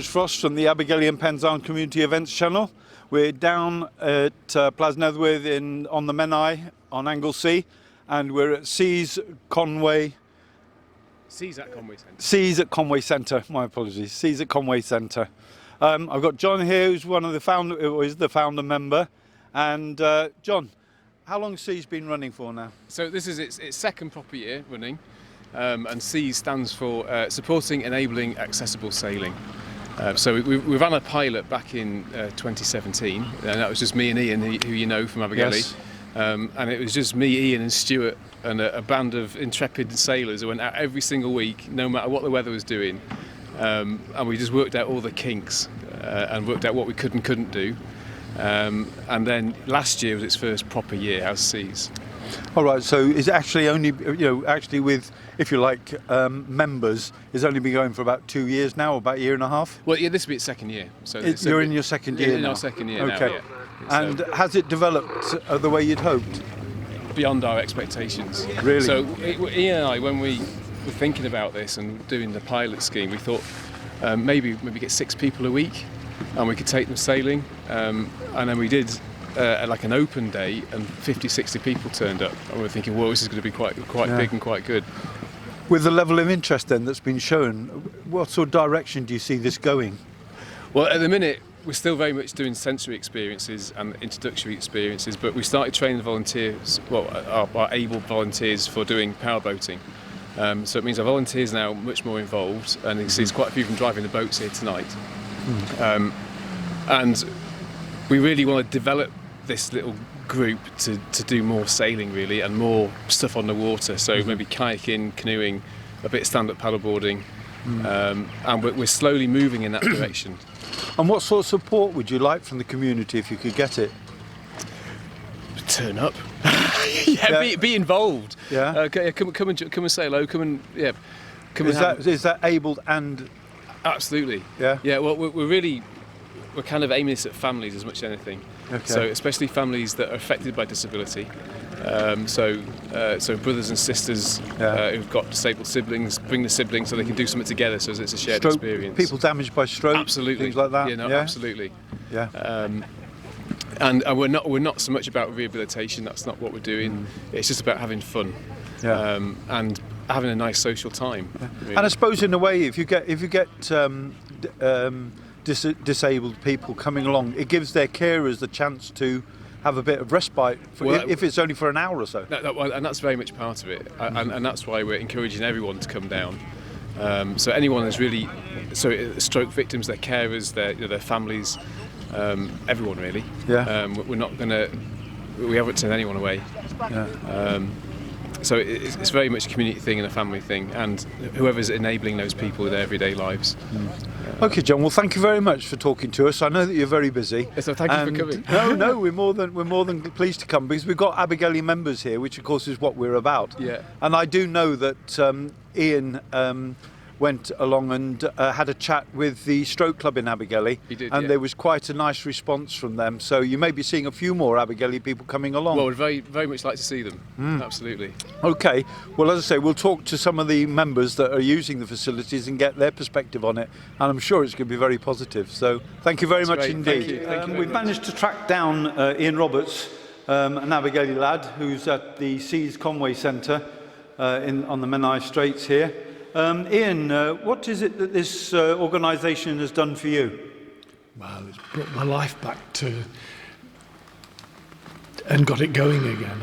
George Frost from the Abergele and Penzance Community Events channel. We're down at Plasnewydd on the Menai on Anglesey, and we're at C's Conwy. C's at ConwyCentre. C's at ConwyCentre. My apologies. C's at ConwyCentre. I've got John here, who's one of the founder member. And John, how long has C's been running for now? So this is its second proper year running, and C stands for Supporting Enabling Accessible Sailing. So we ran a pilot back in 2017, and that was just me and Ian, who you know from Abergele. Yes. And it was just me, Ian and Stuart and a band of intrepid sailors who went out every single week, no matter what the weather was doing. And we just worked out all the kinks and worked out what we could and couldn't do. And then last year was its first proper year as C's. All right, so is it actually only, actually with, if you like, members, it's only been going for about 2 years now, or about a year and a half? Well, yeah, this will be its second year. So you're in your second year now? In our second year now, okay. Yeah. And has it developed the way you'd hoped? Beyond our expectations. Really? So Ian and I, when we were thinking about this and doing the pilot scheme, we thought maybe get 6 people a week and we could take them sailing. And then we did like an open day, and 50, 60 people turned up. And we were thinking, well, this is going to be quite big and quite good. With the level of interest then that's been shown, what sort of direction do you see this going? Well, at the minute, we're still very much doing sensory experiences and introductory experiences, but we started training volunteers, our able volunteers for doing powerboating. So it means our volunteers now much more involved, and you see there's quite a few of them driving the boats here tonight. And we really want to develop this little group to do more sailing really, and more stuff on the water. So maybe kayaking, canoeing, a bit of stand-up paddleboarding, and we're slowly moving in that direction. And what sort of support would you like from the community if you could get it? Turn up. Be involved. Yeah. Come and say hello. Come Is that abled and? Absolutely. Yeah. Yeah. Well, we're kind of aiming this at families as much as anything. Okay. So especially families that are affected by disability. So brothers and sisters who've got disabled siblings, bring the siblings so they can do something together. So it's a shared experience. People damaged by stroke. Absolutely. Things like that. Yeah. No, absolutely. Yeah. And we're not so much about rehabilitation. That's not what we're doing. It's just about having fun, and having a nice social time. Yeah. Really. And I suppose in a way, if you get disabled people coming along, it gives their carers the chance to have a bit of respite, if it's only for an hour or so. And that's very much part of it, and that's why we're encouraging everyone to come down. So anyone who's really, stroke victims, their carers, their families, everyone really. Yeah. We haven't turned anyone away. Yeah. So it's very much a community thing and a family thing, and whoever's enabling those people in their everyday lives. Okay, John. Well, thank you very much for talking to us. I know that you're very busy. So thank you for coming. No, we're more than pleased to come, because we've got Abergele members here, which of course is what we're about. Yeah. And I do know that Ian went along and had a chat with the Stroke Club in Abergele. He did, and yeah. there was quite a nice response from them. So you may be seeing a few more Abergele people coming along. Well, we'd very, very much like to see them. Absolutely. Okay. Well, as I say, we'll talk to some of the members that are using the facilities and get their perspective on it. And I'm sure it's going to be very positive. So thank you very much indeed. Thank you We've managed to track down Ian Roberts, an Abergele lad who's at the C's ConwyCentre on the Menai Straits here. Ian, what is it that this organisation has done for you? Well, it's brought my life back and got it going again.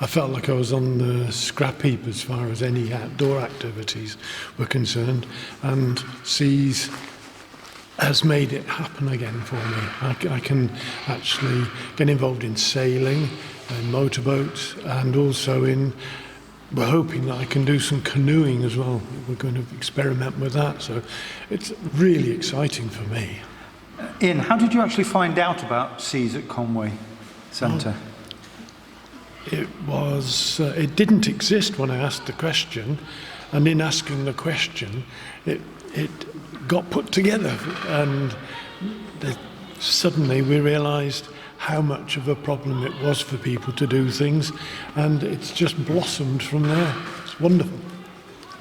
I felt like I was on the scrap heap as far as any outdoor activities were concerned, and C's has made it happen again for me. I can actually get involved in sailing, in motorboats, and also we're hoping that I can do some canoeing as well. We're going to experiment with that, so it's really exciting for me. Ian, how did you actually find out about C's at ConwyCentre? It didn't exist when I asked the question, and in asking the question, it got put together, and suddenly we realised how much of a problem it was for people to do things, and it's just blossomed from there. It's wonderful.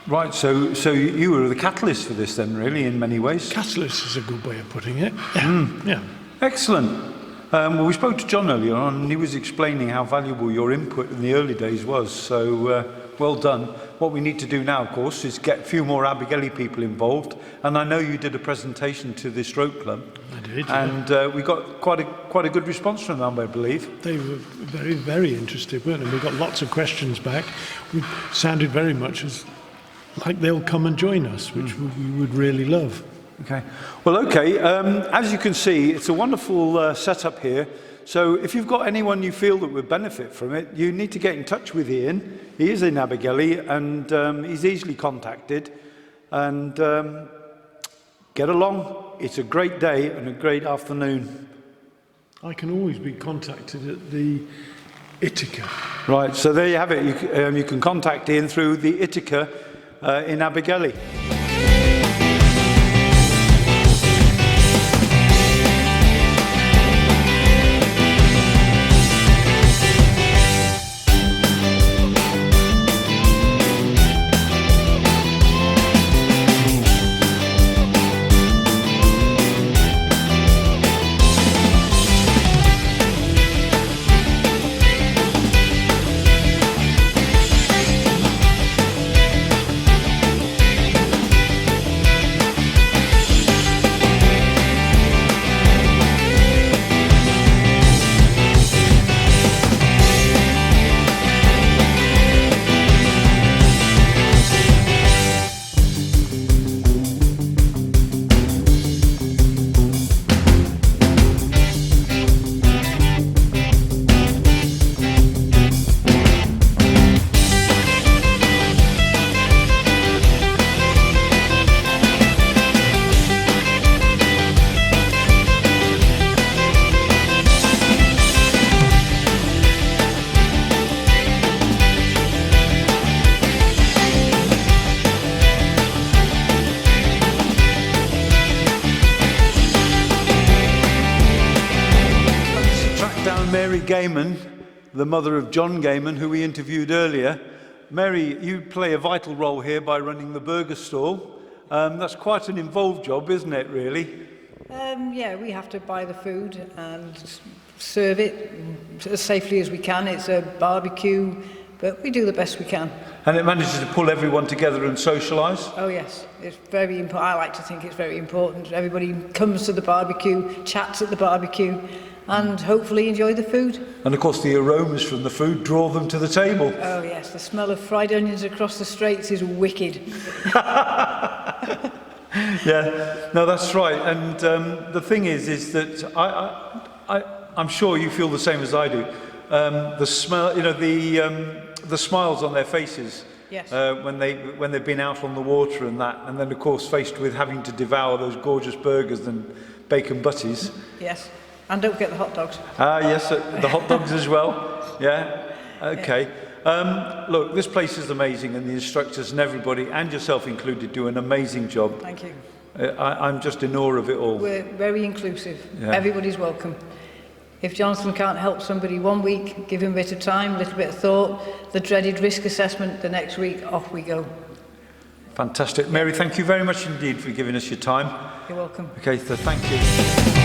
Right, so you were the catalyst for this then, really, in many ways. Catalyst is a good way of putting it. Yeah. Yeah. Excellent. Well, we spoke to John earlier on, and he was explaining how valuable your input in the early days was, so well done. What we need to do now, of course, is get a few more Abergele people involved, and I know you did a presentation to the Stroke Club. I did, and we got quite a good response from them, I believe. They were very, very interested, weren't they? We got lots of questions back. We sounded very much as like they'll come and join us, which we would really love. Okay. Well, okay. As you can see, it's a wonderful setup here. So if you've got anyone you feel that would benefit from it, you need to get in touch with Ian. He is in Abergele, and he's easily contacted. And get along. It's a great day and a great afternoon. I can always be contacted at the Ithaca. Right. So there you have it. You can contact Ian through the Ithaca in Abergele. Mary Gaiman, the mother of John Gaiman, who we interviewed earlier. Mary, you play a vital role here by running the burger stall. That's quite an involved job, isn't it, really? Yeah, we have to buy the food and serve it as safely as we can. It's a barbecue, but we do the best we can. And it manages to pull everyone together and socialise? Oh yes, it's very important. I like to think it's very important. Everybody comes to the barbecue, chats at the barbecue, and hopefully enjoy the food. And of course the aromas from the food draw them to the table. Oh yes, the smell of fried onions across the straits is wicked. Yeah, no, that's right. And the thing is that I'm sure you feel the same as I do. The smell, you know, the smiles on their faces. Yes. When they've been out on the water and that, and then of course faced with having to devour those gorgeous burgers and bacon butties. Yes, and don't forget the hot dogs. Yes, the hot dogs as well. Yeah. Okay. Look, this place is amazing, and the instructors and everybody, and yourself included, do an amazing job. Thank you. I'm just in awe of it all. We're very inclusive. Yeah. Everybody's welcome. If Jonathan can't help somebody one week, give him a bit of time, a little bit of thought, the dreaded risk assessment the next week, off we go. Fantastic. Mary, thank you very much indeed for giving us your time. You're welcome. Okay, so thank you.